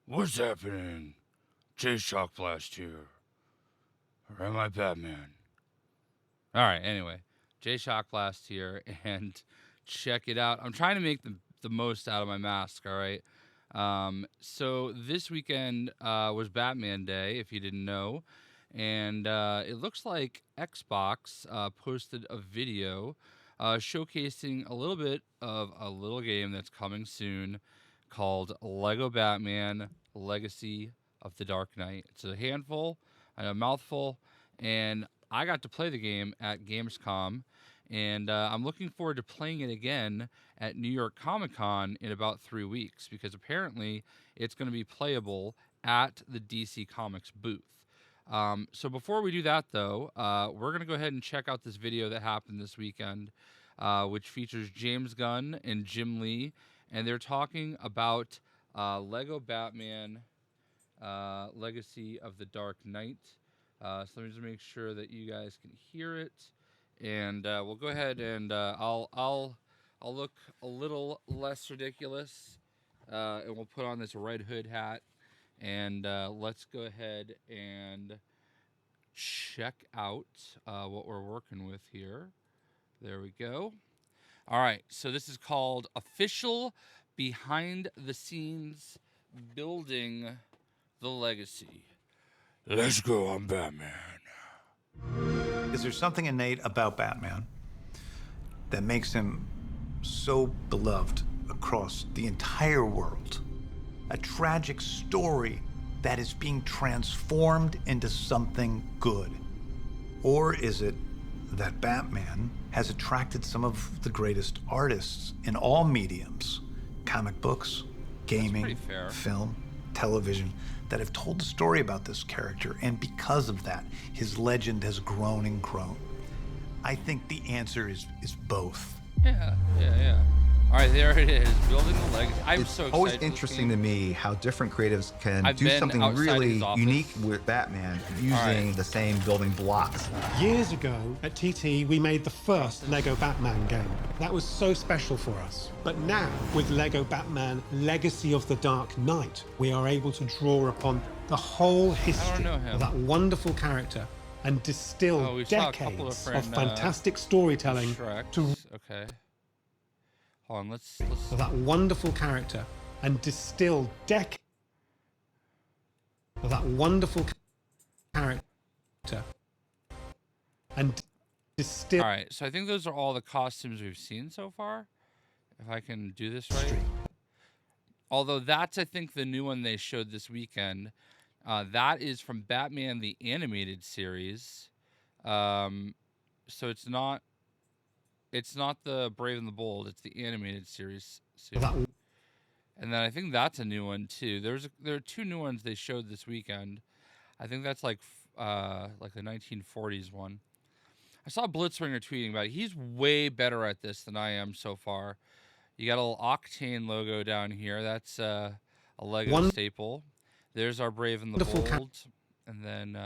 What's happening? JayShockblast here. Or am I Batman? All right, anyway. JayShockblast here, and check it out. I'm trying to make the most out of my mask, all right? So this weekend was Batman Day, if you didn't know. And it looks like Xbox posted a video showcasing a little bit of a little game that's coming soon called Lego Batman Legacy of the Dark Knight. It's a handful, a mouthful, and I got to play the game at Gamescom, and I'm looking forward to playing it again at New York Comic Con in about 3 weeks, because apparently it's going to be playable at the DC Comics booth. So before we do that, though, we're going to go ahead and check out this video that happened this weekend, which features James Gunn and Jim Lee, and they're talking about Lego Batman Legacy of the Dark Knight. So let me just make sure that you guys can hear it, and we'll go ahead and I'll look a little less ridiculous, and we'll put on this Red Hood hat, and let's go ahead and check out what we're working with here. There we go. All right, so this is called Official Behind the Scenes Building the Legacy. Let's go, I'm Batman. Is there something innate about Batman that makes him so beloved across the entire world? A tragic story that is being transformed into something good? Or is it that Batman has attracted some of the greatest artists in all mediums, comic books, gaming, film, television, that have told a story about this character, and because of that, his legend has grown and grown? I think the answer is both. Yeah. All right, there it is, building the legacy. I'm so excited. It's always interesting to me how different creatives can do something really unique with Batman using the same building blocks. Years ago at TT, we made the first Lego Batman game. That was so special for us. But now, with Lego Batman Legacy of the Dark Knight, we are able to draw upon the whole history of that wonderful character and distill decades of fantastic storytelling to... Okay. Hold on, let's that wonderful character and distill decades of that wonderful character and distill. All right, so I think those are all the costumes we've seen so far, if I can do this right. Although that's, I think, the new one they showed this weekend. That is from Batman the Animated Series. So it's not the Brave and the Bold. It's the Animated Series. And then I think that's a new one too. There are two new ones they showed this weekend. I think that's like the 1940s one. I saw Blitzwinger tweeting about it. He's way better at this than I am so far. You got a little Octane logo down here. That's a Lego staple. There's our Brave and the Bold, and then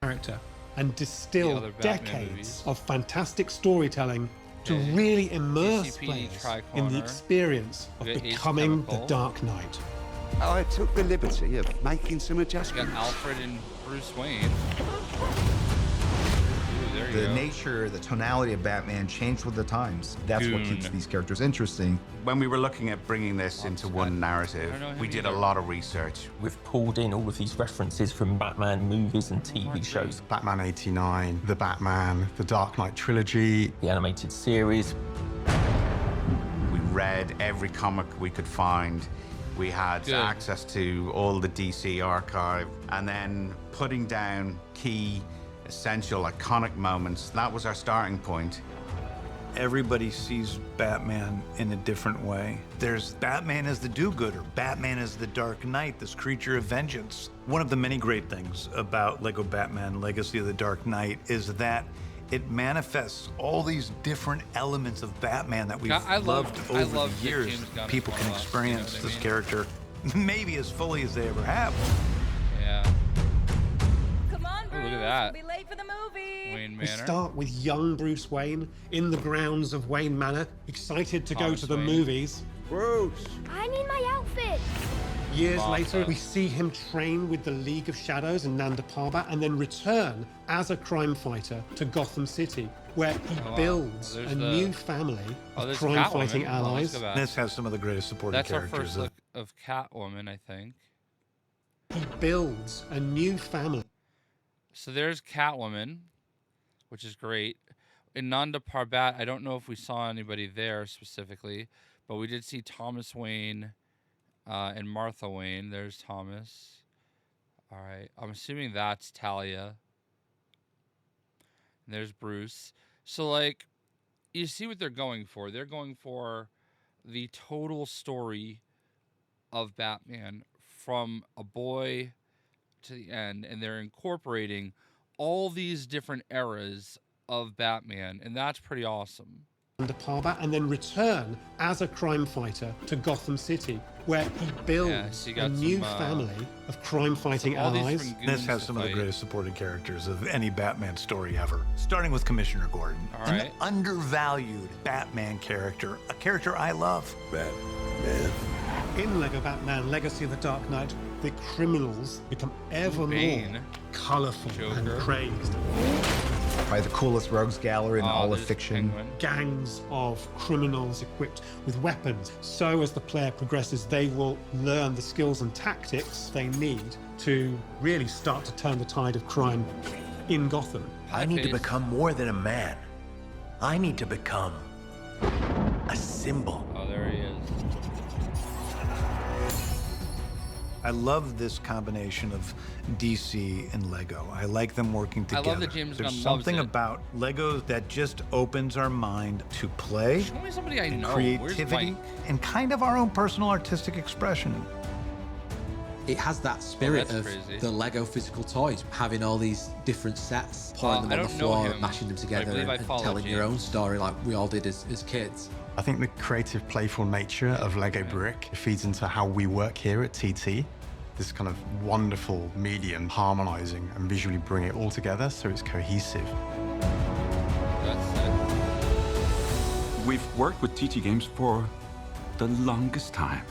character and distill decades of fantastic storytelling to really immerse players in the experience of becoming the Dark Knight. I took the liberty of making some adjustments. Got Alfred and Bruce Wayne. The nature, the tonality of Batman changed with the times. That's what keeps these characters interesting. When we were looking at bringing this into one narrative, we did a lot of research. We've pulled in all of these references from Batman movies and TV shows. Batman 89, The Batman, The Dark Knight trilogy. The animated series. We read every comic we could find. We had access to all the DC archive. And then putting down key, essential, iconic moments, that was our starting point. Everybody sees Batman in a different way. There's Batman as the do-gooder, Batman as the Dark Knight, this creature of vengeance. One of the many great things about Lego Batman Legacy of the Dark Knight is that it manifests all these different elements of Batman that we've loved over the years. People can experience this character maybe as fully as they ever have. Yeah. Come on, Bruce. Look at that. We'll be late for the movie. Wayne Manor. We start with young Bruce Wayne in the grounds of Wayne Manor, excited to go to the movies. Bruce! I need my outfit. Years later, we see him train with the League of Shadows and Nanda Parbat, and then return as a crime fighter to Gotham City, where he builds a new family of crime-fighting allies. This has some of the greatest supporting characters. That's our first look of Catwoman, I think. He builds a new family. So there's Catwoman, which is great. In Nanda Parbat, I don't know if we saw anybody there specifically, but we did see Thomas Wayne and Martha Wayne. There's Thomas. All right. I'm assuming that's Talia. And there's Bruce. So, like, you see what they're going for. They're going for the total story of Batman from a boy to the end, and they're incorporating all these different eras of Batman, and that's pretty awesome. And then return as a crime fighter to Gotham City, where he builds a new family of crime-fighting allies. This has some of the greatest supporting characters of any Batman story ever, starting with Commissioner Gordon, an undervalued Batman character, a character I love. Batman. In LEGO Batman Legacy of the Dark Knight, the criminals become ever more colorful and crazed. Probably the coolest rogues gallery in all of fiction. Gangs of criminals equipped with weapons. So as the player progresses, they will learn the skills and tactics they need to really start to turn the tide of crime in Gotham. I need to become more than a man. I need to become a symbol. Oh, there he is. I love this combination of DC and Lego. I like them working together. I love that James Gunn There's something about Lego that just opens our mind to play, Show me somebody I know. creativity, and kind of our own personal artistic expression. It has that spirit of the Lego physical toys, having all these different sets, pouring them on the floor, mashing them together, and telling your own story like we all did as kids. I think the creative, playful nature of Lego Brick feeds into how we work here at TT. This kind of wonderful medium, harmonizing and visually bring it all together so it's cohesive. That's it. We've worked with TT Games for the longest time.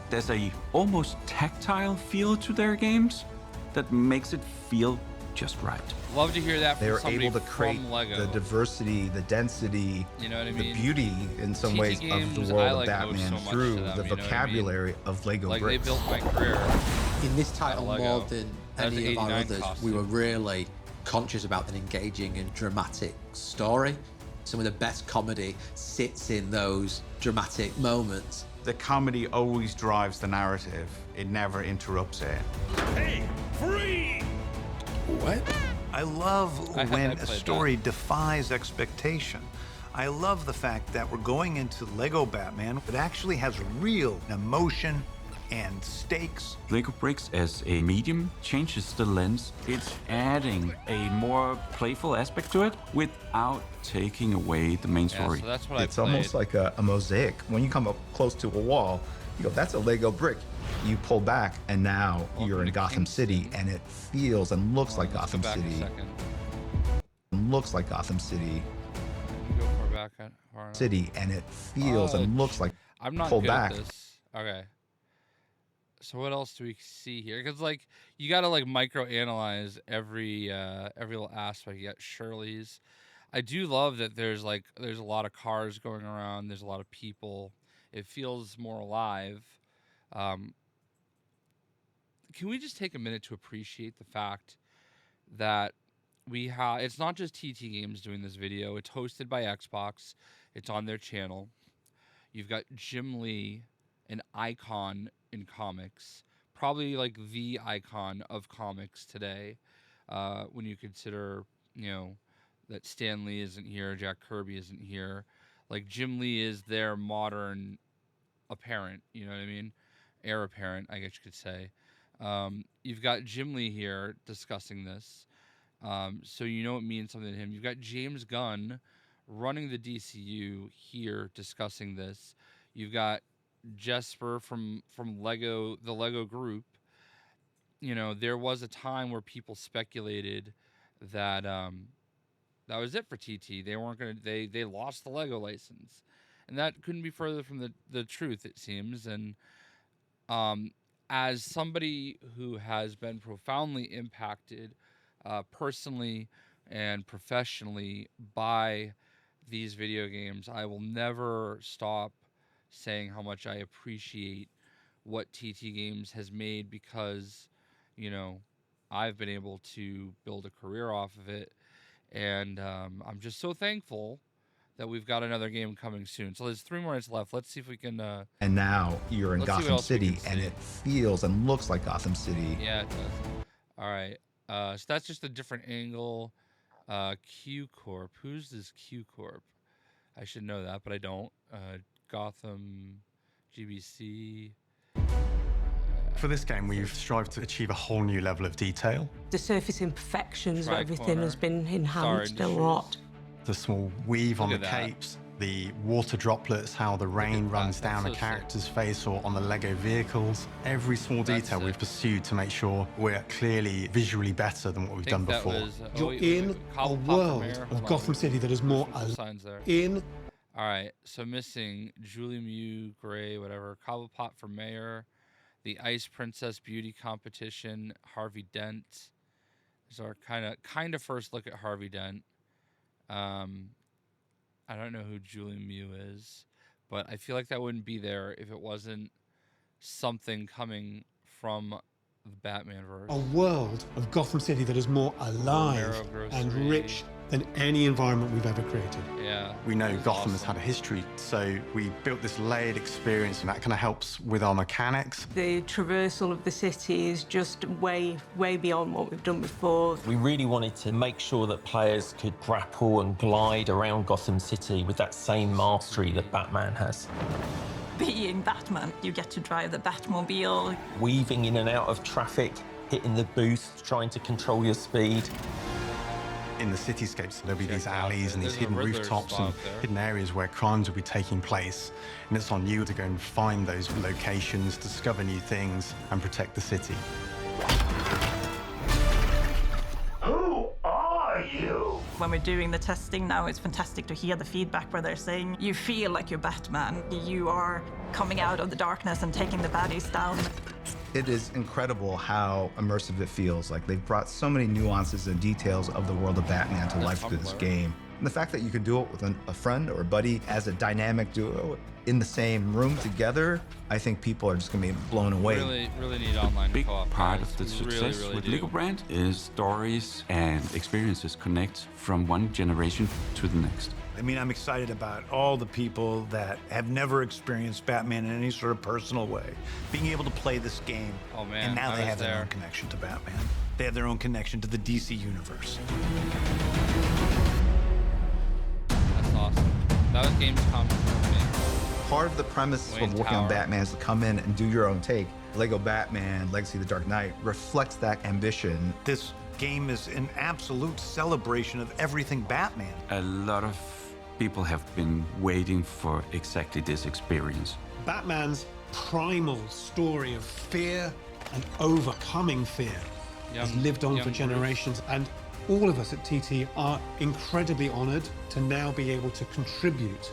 There's a almost tactile feel to their games that makes it feel just right. Love to hear that from They're somebody able to create from Lego. the diversity, the density, you know what I mean? the beauty in some TT ways Games, of the world like of Batman so through them, the vocabulary of Lego like bricks. They built my career. In this title, more than That's any of our 89 others, costume. we were really conscious about an engaging and dramatic story. Some of the best comedy sits in those dramatic moments. The comedy always drives the narrative. It never interrupts it. Hey, free! What? I love when a story defies expectation. I love the fact that we're going into Lego Batman. It actually has real emotion and stakes. Lego Bricks as a medium changes the lens. It's adding a more playful aspect to it without taking away the main story. So that's what It's almost like a mosaic. When you come up close to a wall, you go, that's a Lego brick. You pull back, and now you're in Gotham City, and it feels and looks like Gotham City. Looks like Gotham City. Go far back, City, and it feels and looks like. I'm not pull good back. at this. Okay. So what else do we see here? Because like you got to like micro analyze every little aspect. You got Shirley's. I do love that there's a lot of cars going around. There's a lot of people. It feels more alive. Can we just take a minute to appreciate the fact that it's not just TT Games doing this video. It's hosted by Xbox. It's on their channel. You've got Jim Lee, an icon in comics, probably like the icon of comics today. When you consider, that Stan Lee isn't here, Jack Kirby isn't here. Like Jim Lee is their modern apparent, you know what I mean? Heir apparent, I guess you could say. You've got Jim Lee here discussing this. So it means something to him. You've got James Gunn running the DCU here discussing this. You've got Jesper from Lego, the Lego group. There was a time where people speculated that that was it for TT. They weren't gonna. They lost the Lego license, and that couldn't be further from the truth, it seems. And as somebody who has been profoundly impacted personally and professionally by these video games, I will never stop saying how much I appreciate what TT Games has made, because, you know, I've been able to build a career off of it. And I'm just so thankful that we've got another game coming soon. So there's 3 more minutes left. Let's see if we can... and now you're in Gotham City, and it feels and looks like Gotham City. Yeah, it does. All right. So that's just a different angle. Q Corp. Who's this Q Corp? I should know that, but I don't. Gotham, GBC. For this game, we've strived to achieve a whole new level of detail. The surface imperfections of everything has been enhanced a lot. The small weave on the capes, the water droplets, how the rain runs down a character's face or on the Lego vehicles. Every small detail we've pursued to make sure we're clearly visually better than what we've done before. You're in a world of Gotham City that is more in. All right, so missing Julie Mew, Gray, whatever. Cobblepot for mayor. The Ice Princess Beauty Competition. Harvey Dent. This is our kind of first look at Harvey Dent. I don't know who Julie Mew is, but I feel like that wouldn't be there if it wasn't something coming from the Batman verse. A world of Gotham City that is more alive and rich than any environment we've ever created. Yeah. We know Gotham has had a history, so we built this layered experience, and that kind of helps with our mechanics. The traversal of the city is just way, way beyond what we've done before. We really wanted to make sure that players could grapple and glide around Gotham City with that same mastery that Batman has. Being Batman, you get to drive the Batmobile. Weaving in and out of traffic, hitting the boost, trying to control your speed. In the cityscapes, there'll be these alleys and these hidden rooftops and hidden areas where crimes will be taking place. And it's on you to go and find those locations, discover new things, and protect the city. Who are you? When we're doing the testing now, it's fantastic to hear the feedback where they're saying, you feel like you're Batman. You are coming out of the darkness and taking the baddies down. It is incredible how immersive it feels. Like, they've brought so many nuances and details of the world of Batman to life through this game. And the fact that you can do it with a friend or a buddy as a dynamic duo in the same room together, I think people are just going to be blown away. Really need online big co-op. Part of the success with Lego brand is stories and experiences connect from one generation to the next. I mean, I'm excited about all the people that have never experienced Batman in any sort of personal way, being able to play this game. Oh man, and now they have their own connection to Batman. They have their own connection to the DC universe. That's awesome. That was Gamescom for me. Part of the premise of working on Batman is to come in and do your own take. Lego Batman, Legacy of the Dark Knight reflects that ambition. This game is an absolute celebration of everything Batman. A lot of people have been waiting for exactly this experience. Batman's primal story of fear and overcoming fear has lived on for generations, and all of us at TT are incredibly honored to now be able to contribute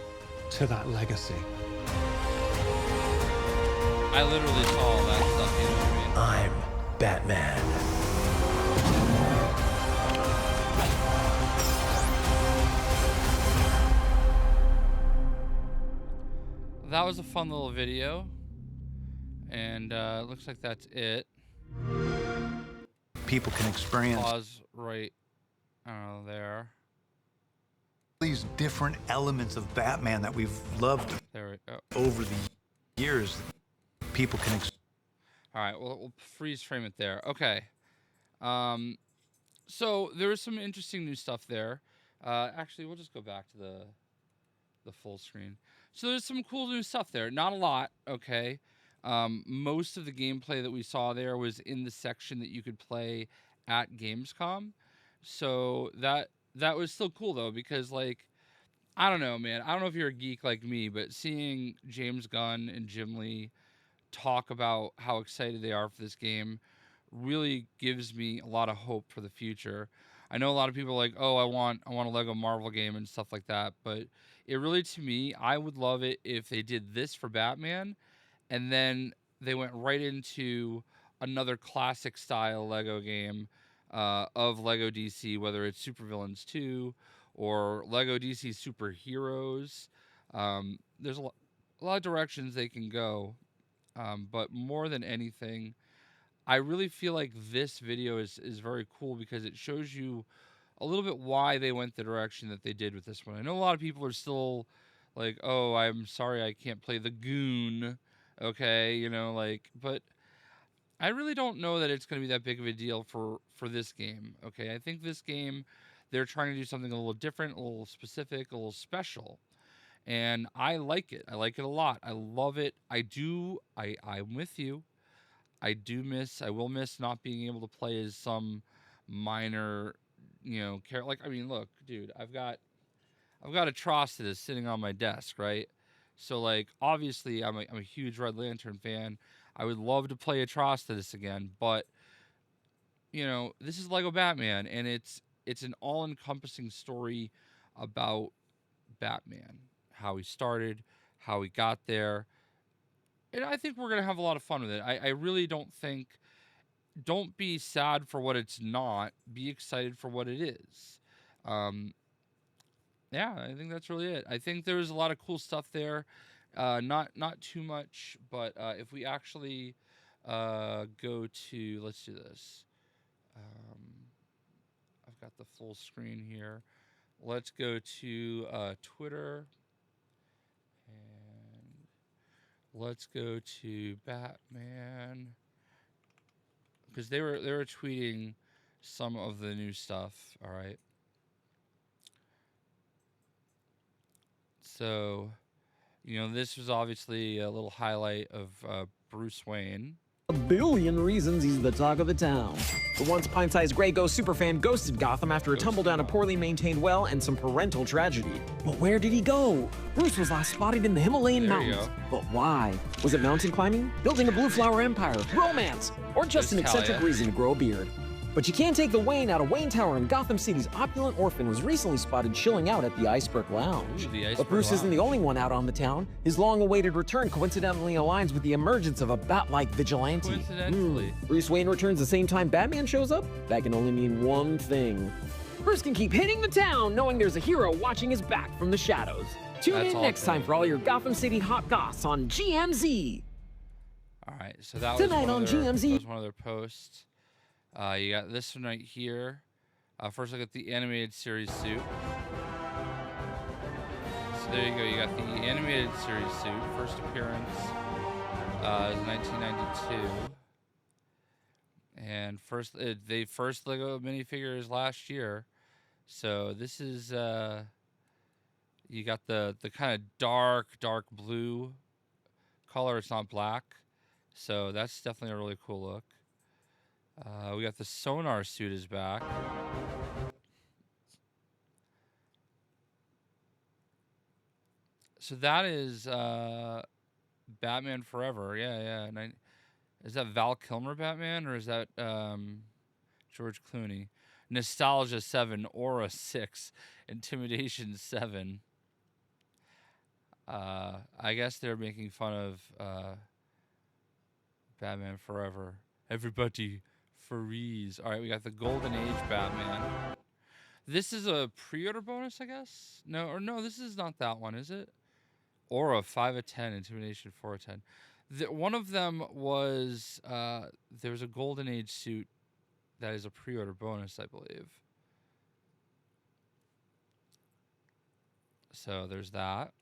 to that legacy. I literally saw all that stuff, you know what I mean? I'm Batman. That was a fun little video, and looks like that's it. People can experience pause right, I don't know, there. These different elements of Batman that we've loved over the years. People can. All right, well, we'll freeze frame it there. Okay. So there was some interesting new stuff there. Actually, we'll just go back to the full screen. So there's some cool new stuff there. Not a lot, okay? Most of the gameplay that we saw there was in the section that you could play at Gamescom. So that was still cool, though, because, like, I don't know, man. I don't know if you're a geek like me, but seeing James Gunn and Jim Lee talk about how excited they are for this game really gives me a lot of hope for the future. I know a lot of people are like, oh, I want a Lego Marvel game and stuff like that, but it really, to me, I would love it if they did this for Batman, and then they went right into another classic style Lego game of Lego DC, whether it's Supervillains 2 or Lego DC Superheroes. There's a lot of directions they can go, but more than anything, I really feel like this video is very cool because it shows you a little bit why they went the direction that they did with this one. I know a lot of people are still like, oh, I'm sorry I can't play the Goon, okay, you know, like, but I really don't know that it's going to be that big of a deal for this game, okay? I think this game, they're trying to do something a little different, a little specific, a little special, and I like it. I like it a lot. I love it. I'm with you. I will miss not being able to play as some minor, you know, like, I mean, look, dude, I've got Atrocitus sitting on my desk, right? So, like, obviously, I'm a huge Red Lantern fan. I would love to play Atrocitus again, but, you know, this is Lego Batman, and it's an all-encompassing story about Batman, how he started, how he got there, and I think we're going to have a lot of fun with it. I really don't be sad for what it's not. Be excited for what it is. Yeah, I think that's really it. I think there's a lot of cool stuff there. Not too much, but if we actually go to, let's do this. I've got the full screen here. Let's go to Twitter. And let's go to Batman. Because they were tweeting some of the new stuff, all right? So, you know, this was obviously a little highlight of Bruce Wayne. A billion reasons he's the talk of the town. The once pint-sized Grey Ghost superfan ghosted Gotham after a tumble down a poorly maintained well and some parental tragedy. But where did he go? Bruce was last spotted in the Himalayan mountains. But why? Was it mountain climbing, building a blue flower empire, romance, or just an eccentric reason to grow a beard? But you can't take the Wayne out of Wayne Tower, and Gotham City's opulent orphan was recently spotted chilling out at the Iceberg Lounge. But Bruce isn't the only one out on the town. His long-awaited return coincidentally aligns with the emergence of a bat-like vigilante. Bruce Wayne returns the same time Batman shows up? That can only mean one thing. Bruce can keep hitting the town knowing there's a hero watching his back from the shadows. Tune in next time for all your Gotham City hot goss on GMZ. All right, so that was tonight on GMZ. That was one of their posts. You got this one right here. First look at the animated series suit. So there you go. You got the animated series suit. First appearance is 1992. And first Lego minifigures last year. So this is you got the kind of dark blue color. It's not black. So that's definitely a really cool look. We got the sonar suit is back. So that is Batman Forever. Yeah. Is that Val Kilmer Batman or is that George Clooney? Nostalgia 7, Aura 6, Intimidation 7. I guess they're making fun of Batman Forever. Everybody freeze. All right, we got the Golden Age Batman. This is a pre-order bonus, I guess? No, this is not that one, is it? Aura 5 of 10, Intimidation 4 of 10. One of them was there was a Golden Age suit that is a pre-order bonus, I believe. So there's that.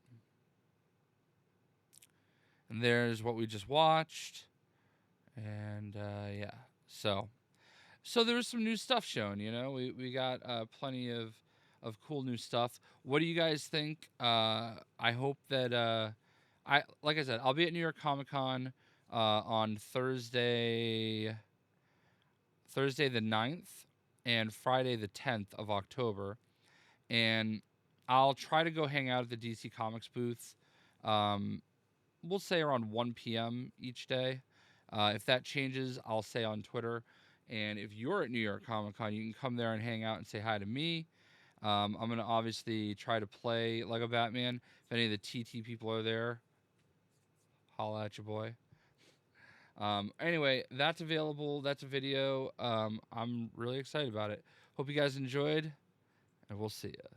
And there's what we just watched. And yeah, so there was some new stuff shown. You know, we got plenty of cool new stuff. What do you guys think? I hope that like I said, I'll be at New York Comic Con on Thursday the 9th and Friday the 10th of October, and I'll try to go hang out at the DC Comics booth. We'll say around 1 p.m. each day. If that changes, I'll say on Twitter. And if you're at New York Comic Con, you can come there and hang out and say hi to me. I'm going to obviously try to play Lego Batman. If any of the TT people are there, holla at your boy. Anyway, that's available. That's a video. I'm really excited about it. Hope you guys enjoyed, and we'll see ya.